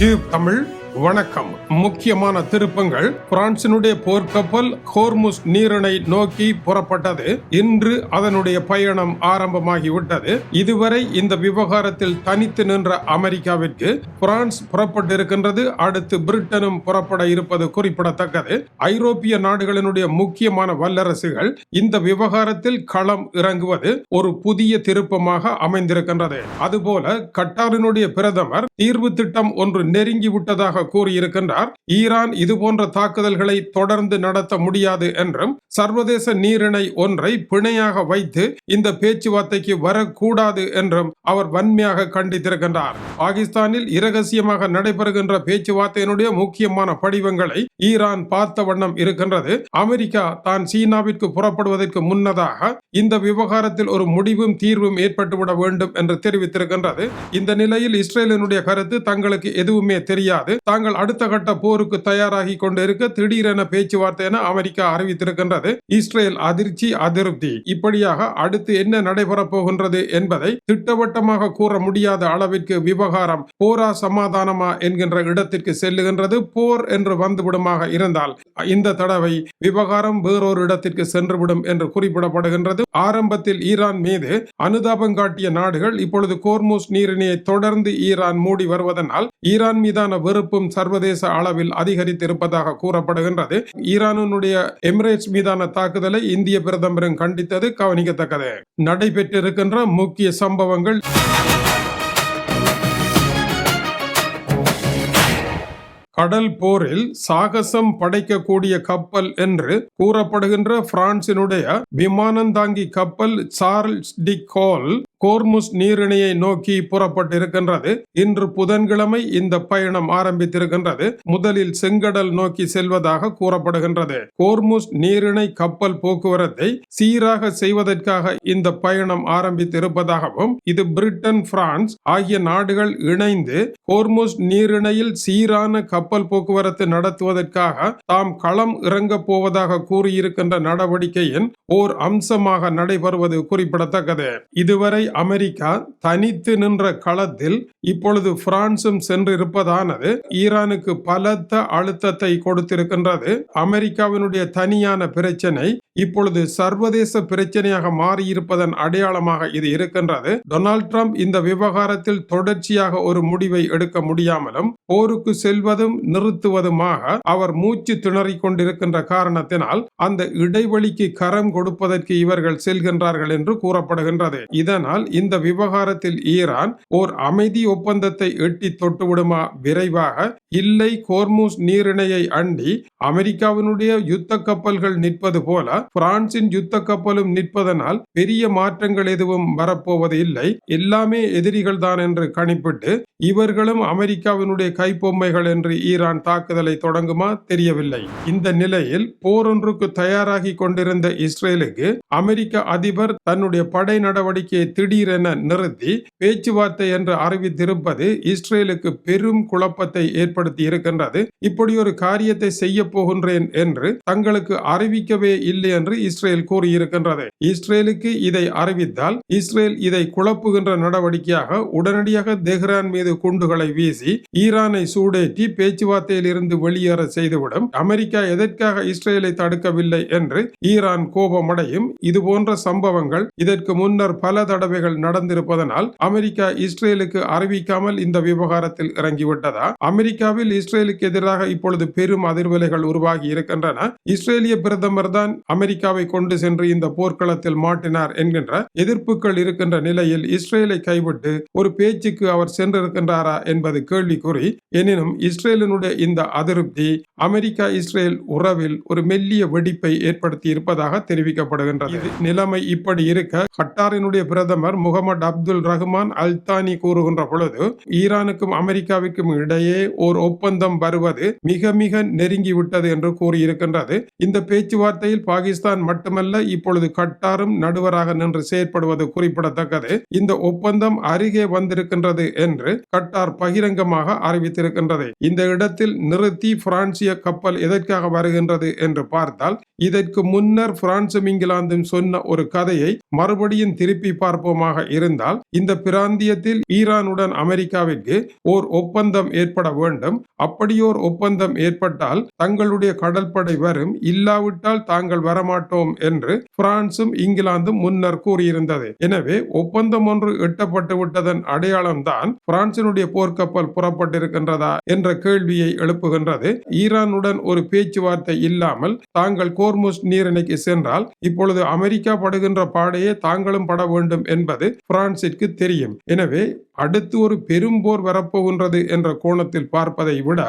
Tube Tamil வணக்கம். முக்கியமான திருப்பங்கள். பிரான்சினுடைய போர்க்கப்பல் ஹோர்முஸ் நீரிணை நோக்கி புறப்பட்டது. இன்று அதனுடைய பயணம் ஆரம்பமாகிவிட்டது. இதுவரை இந்த விவகாரத்தில் தனித்து நின்ற அமெரிக்காவிற்கு பிரான்ஸ் புறப்பட்டிருக்கின்றது. அடுத்து பிரிட்டனும் புறப்பட இருப்பது குறிப்பிடத்தக்கது. ஐரோப்பிய நாடுகளினுடைய முக்கியமான வல்லரசுகள் இந்த விவகாரத்தில் களம் இறங்குவது ஒரு புதிய திருப்பமாக அமைந்திருக்கின்றது. அதுபோல கட்டாரினுடைய பிரதமர் தீர்வு திட்டம் ஒன்று நெருங்கிவிட்டதாக கூறியிருக்கின்றார். ஈரான் இதுபோன்ற தாக்குதல்களை தொடர்ந்து நடத்த முடியாது என்றும் சர்வதேச நீரிணை ஒன்றை பிணையாக வைத்து இந்த பேச்சுவார்த்தைக்கு வரக்கூடாது என்றும் அவர் வன்மையாக கண்டித்திருக்கின்றார். பாகிஸ்தானில் இரகசியமாக நடைபெறுகின்ற பேச்சுவார்த்தையினுடைய முக்கியமான படிவங்களை ஈரான் பார்த்த வண்ணம் இருக்கின்றது. அமெரிக்கா தான் சீனாவிற்கு புறப்படுவதற்கு முன்னதாக இந்த விவகாரத்தில் ஒரு முடிவும் தீர்வும் ஏற்பட்டுவிட வேண்டும் என்று தெரிவித்திருக்கின்றது. இந்த நிலையில் இஸ்ரேலினுடைய கருத்து தங்களுக்கு எதுவுமே தெரியாது, தாங்கள் அடுத்த கட்ட போருக்கு தயாராகி கொண்டிருக்க திடீரென பேச்சுவார்த்தை என அமெரிக்கா அறிவித்திருக்கின்றது. இஸ்ரேல் அதிருப்தி. இப்படியாக அடுத்து என்ன நடைபெறப் போகின்றது என்பதை திட்டவட்டமாக கூற முடியாத அளவிற்கு விவகாரம் போரா சமாதானமா என்கின்ற இடத்திற்கு செல்லுகின்றது. போர் என்று வந்துவிடுமாக இருந்தால் இந்த தடவை விவகாரம் வேறொரு இடத்திற்கு சென்றுவிடும் என்று குறிப்பிடப்படுகின்றது. ஆரம்பத்தில் ஈரான் மீது அனுதாபம் காட்டிய நாடுகள் இப்பொழுது ஹோர்முஸ் நீரிணையை தொடர்ந்து ஈரான் மூடி வருவதனால் ஈரான் மீதான வெறுப்பும் சர்வதேச அளவில் அதிகரித்திருப்பதாக கூறப்படுகின்றது. ஈரானுடைய எமிரேட்ஸ் மீதான தாக்குதலை இந்திய பிரதமரும் கண்டித்தது கவனிக்கத்தக்கது. நடைபெற்றிருக்கின்ற முக்கிய சம்பவங்கள். கடல் போரில் சாகசம் படைக்கக்கூடிய கப்பல் என்று கூறப்படுகின்ற பிரான்சினுடைய விமானந்தாங்கி கப்பல் சார்ல்ஸ் டி கோல் ஹோர்முஸ் நீரிணையை நோக்கி புறப்பட்டிருக்கின்றது. இன்று புதன்கிழமை இந்த பயணம் ஆரம்பித்திருக்கின்றது. முதலில் செங்கடல் நோக்கி செல்வதாக கூறப்படுகின்றது. ஹோர்முஸ் நீரிணை கப்பல் போக்குவரத்தை சீராக செய்வதற்காக இந்த பயணம் ஆரம்பித்திருப்பதாகவும் இது பிரிட்டன், பிரான்ஸ் ஆகிய நாடுகள் இணைந்து ஹோர்முஸ் நீரிணையில் சீரான கப்பல் போக்குவரத்து நடத்துவதற்காக தாம் களம் இறங்கப் போவதாக கூறியிருக்கின்ற நடவடிக்கையின் ஓர் அம்சமாக நடைபெறுவது குறிப்பிடத்தக்கது. இதுவரை அமெரிக்கா தனித்து நின்ற களத்தில் இப்பொழுது பிரான்சும் சென்றிருப்பதானது ஈரானுக்கு பலத்த அழுத்தத்தை கொடுத்திருக்கின்றது. அமெரிக்காவினுடைய தனியான பிரச்சனை இப்பொழுது சர்வதேச பிரச்சனையாக மாறியிருப்பதன் அடையாளமாக இது இருக்கின்றது. டொனால்ட் ட்ரம்ப் இந்த விவகாரத்தில் தொடர்ச்சியாக ஒரு முடிவை எடுக்க முடியாமலும் போருக்கு செல்வதும் நிறுத்துவதுமாக அவர் மூச்சு திணறிக் கொண்டிருக்கின்ற காரணத்தினால் அந்த இடைவெளிக்கு கரம் கொடுப்பதற்கு இவர்கள் செல்கின்றார்கள் என்று கூறப்படுகின்றது. இதனால் இந்த விவகாரத்தில் ஈரான் ஓர் அமைதி ஒப்பந்தத்தை எட்டி தொட்டுவிடுமா விரைவாக? இல்லை, ஹோர்முஸ் நீரிணையை அண்டி அமெரிக்காவினுடைய யுத்த கப்பல்கள் நிற்பது போல பிரான்சின் யுத்த கப்பலும் நிற்பதனால் பெரிய மாற்றங்கள் எதுவும் வரப்போவது இல்லை, எல்லாமே எதிரிகள் தான் என்று கணிப்பிட்டு இவர்களும் அமெரிக்காவினுடைய கைப்பொம்மைகள் என்று ஈரான் தாக்குதலை தொடங்குமா தெரியவில்லை. இந்த நிலையில் போரொன்றுக்கு தயாராகி கொண்டிருந்த இஸ்ரேலுக்கு அமெரிக்க அதிபர் தன்னுடைய படை நடவடிக்கையை திடீரென நிறுத்தி பேச்சுவார்த்தை என்று அறிவித்திருப்பது இஸ்ரேலுக்கு பெரும் குழப்பத்தை ஏற்படுத்தி இருக்கின்றது. இப்படி ஒரு காரியத்தை செய்ய போகின்றேன் என்று தங்களுக்கு அறிவிக்கவே இல்லை என்று இஸ்ரேல் கூறியிருக்கின்றது. இஸ்ரேலுக்கு இதை அறிவித்தால் இஸ்ரேல் இதை குழப்புகின்ற நடவடிக்கையாக உடனடியாக தெஹ்ரான் மீது குண்டுகளை வீசி ஈரானை சூடேற்றி பேச்சுவார்த்தையில் இருந்து வெளியேற செய்துவிடும். அமெரிக்கா எதற்காக இஸ்ரேலை தடுக்கவில்லை என்று ஈரான் கோபமடையும். இதுபோன்ற சம்பவங்கள் இதற்கு முன்னர் பல தடவைகள் நடந்திருப்பதனால் அமெரிக்கா இஸ்ரேலுக்கு அறிவிக்காமல் இந்த விவகாரத்தில் இறங்கிவிட்டதா? அமெரிக்காவில் இஸ்ரேலுக்கு எதிராக இப்பொழுது பெரும் அதிர்வலைகள் உருவாகி இருக்கின்றன. இஸ்ரேலிய பிரதமர் தான் அமெரிக்காவை கொண்டு சென்று இந்த போர்க்களத்தில் மாட்டினார் என்கின்ற எதிர்ப்புகள் இருக்கின்ற நிலையில் இஸ்ரேலை கைவிட்டு ஒரு பேச்சுக்கு அவர் சென்றிருக்கின்றாரா என்பது கேள்விக்குறி. எனினும் இஸ்ரேலினுடைய இந்த அதிருப்தி அமெரிக்கா இஸ்ரேல் உறவில் ஒரு மெல்லிய வெடிப்பை ஏற்படுத்தி இருப்பதாக தெரிவிக்கப்படுகின்றது. நிலைமை இப்படி இருக்க கட்டாரினுடைய பிரதமர் முகமது அப்துல் ரஹ்மான் அல் தானி கூறுகின்ற பொழுது ஈரானுக்கும் அமெரிக்காவிற்கும் இடையே ஒரு ஒப்பந்தம் வருவது மிக மிக நெருங்கிவிட்டது என்று கூறியிருக்கின்றது. இந்த பேச்சுவார்த்தையில் பாகிஸ்தான் பாகிஸ்தான் மட்டுமல்ல, இப்பொழுது கட்டாரும் நடுவராக நின்று செயற்படுவது குறிப்பிடத்தக்கது. இந்த ஒப்பந்தம் அருகே வந்திருக்கின்றது என்று கட்டார் பகிரங்கமாக அறிவித்திருக்கின்றது. இந்த இடத்தில் நிறுத்தி பிரான்சிய கப்பல் எதற்காக வருகின்றது என்று பார்த்தால், இதற்கு முன்னர் பிரான்சும் இங்கிலாந்தும் சொன்ன ஒரு கதையை மறுபடியும் திருப்பி பார்ப்போமாக இருந்தால், இந்த பிராந்தியத்தில் ஈரானுடன் அமெரிக்காவிற்கு ஓர் ஒப்பந்தம் ஏற்பட வேண்டும். அப்படியோர் ஒப்பந்தம் ஏற்பட்டால் தங்களுடைய கடற்படை வரும், இல்லாவிட்டால் தாங்கள் வரமாட்டோம் என்று பிரான்சும் இங்கிலாந்தும் முன்னர் கூறியிருந்தது. எனவே ஒப்பந்தம் ஒன்று எட்டப்பட்டு விட்டதன் அடையாளம் தான் பிரான்சினுடைய போர்க்கப்பல் புறப்பட்டிருக்கின்றதா என்ற கேள்வியை எழுப்புகின்றது. ஈரானுடன் ஒரு பேச்சுவார்த்தை இல்லாமல் தாங்கள் கோர்முஸ் நீரிணைக்கு சென்றால் இப்பொழுது அமெரிக்கா படுகின்ற பாடையே தாங்களும் பட வேண்டும் என்பது பிரான்சிற்கு தெரியும். எனவே அடுத்து ஒரு பெரும் போர் வரப்போகின்றது என்ற கோணத்தில் பார்ப்பதை விட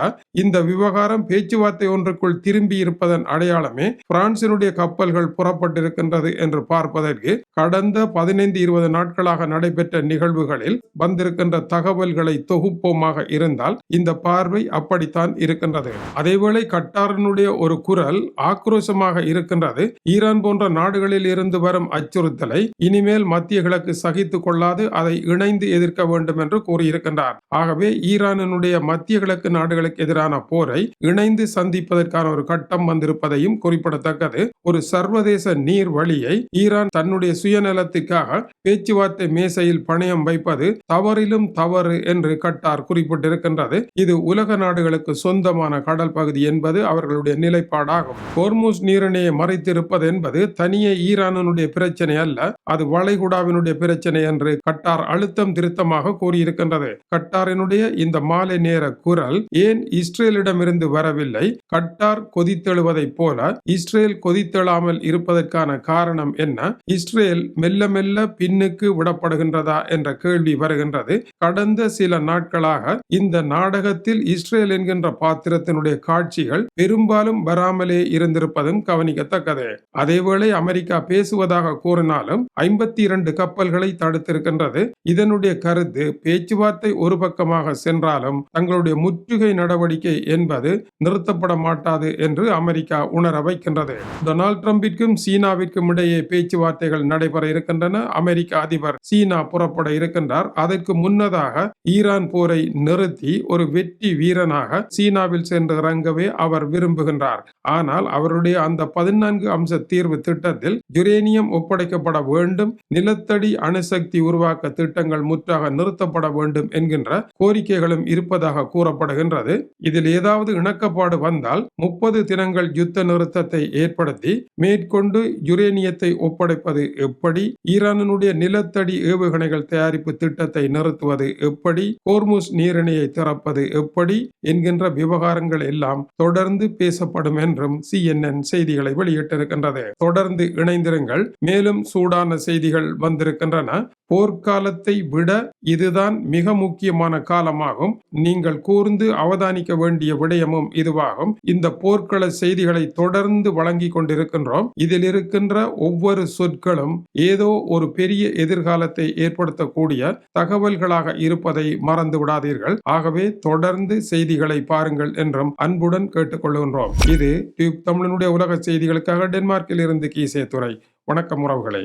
இந்த விவகாரம் பேச்சுவார்த்தை ஒன்றுக்குள் திரும்பி இருப்பதன் அடையாளமே பிரான்சினுடைய கப்பல்கள் புறப்பட்டிருக்கின்றது என்று பார்ப்பதற்கு கடந்த 15-20 நாட்களாக நடைபெற்ற நிகழ்வுகளில் வந்திருக்கின்ற தகவல்களை தொகுப்போமாக இருந்தால் இந்த பார்வை அப்படித்தான் இருக்கின்றது. அதேவேளை கட்டாரினுடைய ஒரு குரல் ஆக்ரோஷமாக இருக்கின்றது. ஈரான் போன்ற நாடுகளில் இருந்து வரும் அச்சுறுத்தலை இனிமேல் மத்திய கிழக்கு சகித்துக் கொள்ளாது, அதை இணைந்து எதிர்க்க வேண்டும் என்று கூறியிருக்கின்றார். ஆகவே ஈரானினுடைய மத்திய கிழக்கு நாடுகளுக்கு எதிரான போரை இணைந்து சந்திப்பதற்கான ஒரு கட்டம் வந்திருப்பதையும் குறிப்பிடத்தக்கது. ஒரு சர்வதேச நீர் வழியை ஈரான் தன்னுடைய சுயநலத்திற்காக பேச்சுவார்த்தை மேசையில் பணயம் வைப்பது தவறிலும் தவறு என்று கட்டார் குறிப்பிட்டிருக்கின்றது. இது உலக நாடுகளுக்கு சொந்தமான கடல் பகுதி என்பது அவர்களுடைய நிலைப்பாடாகும். ஹோர்முஸ் நீரிணையை மறைத்திருப்பது என்பது தனியே ஈரானுடைய பிரச்சனை அல்ல, அது வளைகுடாவினுடைய பிரச்சனை என்று கட்டார் அழுத்தம் திருத்தமாக கூறியிருக்கின்றது. கட்டாரினுடைய இந்த மாலை நேர குரல் ஏன் இஸ்ரேலிடமிருந்து வரவில்லை? கட்டார் கொதித்தெழுவதைப் போல இஸ்ரேல் கொதித்தெழாமல் இருப்பதற்கான காரணம் என்ன? இஸ்ரேல் மெல்ல மெல்ல பின்னுக்கு விடப்படுகின்றதா என்ற கேள்வி வருகின்றது. கடந்த சில நாட்களாக இந்த நாடகத்தில் இஸ்ரேல் என்கின்ற பாத்திரத்தினுடைய காட்சிகள் பெரும்பாலும் வராமலே இருந்திருப்பதும் கவனிக்கத்தக்கது. அதேவேளை அமெரிக்கா பேசுவதாக கூறினாலும் 52 கப்பல்களை தடுத்திருக்கின்றது. இதனுடைய கருத்து பேச்சுவார்த்தை ஒரு பக்கமாக சென்றாலும் தங்களுடைய முற்றுகை நடவடிக்கை என்பது நிறுத்தப்பட மாட்டாது என்று அமெரிக்கா உணர வைக்கின்றது. டொனால்ட் ட்ரம்பிற்கும் சீனாவிற்கும் இடையே பேச்சுவார்த்தைகள் நடைபெற இருக்கின்றன. அமெரிக்க அதிபர் சீனா புறப்பட இருக்கின்றார். அதற்கு முன்னதாக ஈரான் போரை நிறுத்தி ஒரு வெற்றி வீரனாக சீனாவில் சென்று இறங்கவே அவர் விரும்புகின்றார். ஆனால் அவருடைய அந்த 14 அம்ச தீர்வு திட்டத்தில் யுரேனியம் ஒப்படைக்கப்பட வேண்டும், நிலத்தடி அணுசக்தி உருவாக்க திட்டங்கள் முற்றாக நிறுத்தப்பட வேண்டும் என்கின்ற கோரிக்கைகளும் இருப்பதாக கூறப்படுகின்றது. இதில் ஏதாவது இணக்கப்பாடு வந்தால் 30 தினங்கள் யுத்த நிறுத்தத்தை ஏற்படுத்தி மேற்கொண்டு யுரேனியத்தை ஒப்படைப்பது எப்படி, ஈரானுடைய நிலத்தடி ஏவுகணைகள் தயாரிப்பு திட்டத்தை நிறுத்துவது எப்படி, ஹோர்முஸ் நீரிணையை திறப்பது எப்படி என்கின்ற விவகாரங்கள் எல்லாம் தொடர்ந்து பேசப்படும் என்றும் CNN செய்திகளை வெளியிட்டிருக்கின்றது. தொடர்ந்து இணைந்திருங்கள். மேலும் சூடான செய்திகள் வந்திருக்கின்றன. போர்க்காலத்தை விட இதுதான் மிக முக்கியமான காலமாகும். நீங்கள் கூர்ந்து அவதானிக்க வேண்டிய விடயமும் இதுவாகும். இந்த போர்க்கள செய்திகளை தொடர்ந்து வழங்கி கொண்டிருக்கின்றோம். இதில் இருக்கின்ற ஒவ்வொரு சொற்களும் ஏதோ ஒரு பெரிய எதிர்காலத்தை ஏற்படுத்தக்கூடிய தகவல்களாக இருப்பதை மறந்து விடாதீர்கள். ஆகவே தொடர்ந்து செய்திகளை பாருங்கள் என்றும் அன்புடன் கேட்டுக்கொள்கின்றோம். இது டியூப் தமிழனுடைய உலக செய்திகளுக்காக டென்மார்க்கில் இருந்து கீசே துறை. வணக்கம் உறவுகளை.